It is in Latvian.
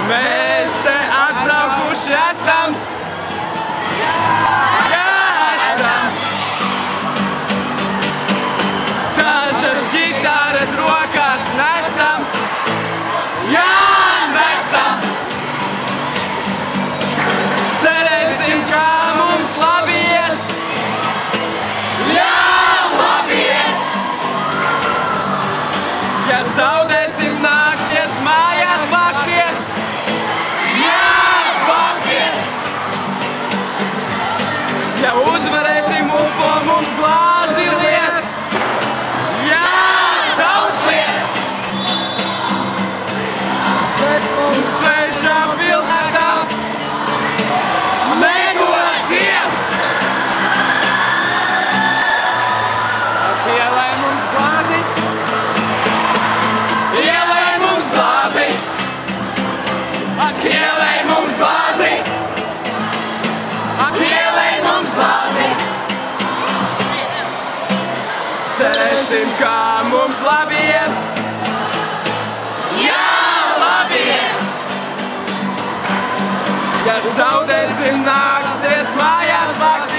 Mēs te atbraukuši esam. Jā, esam. Dažas ģitāras rokās nesam. Jā, nesam. Cerēsim, kā mums labi ies. Jā, labi ies. Ja zaudēsim, nāksies mājās vākties. Ja uzvarēsim, UFO mums glāzi lies. Jā, daudz lies. Mums sēžā pilsētā negoties. Ielai mums glāzi. Ielai mums glāzi. Ak, ielai mums glāzi. Ak, ielai mums glāzi. Cerēsim, kā mums labi ies. Jā, labi ies. Ja zaudēsim, nāksies mājās vākties.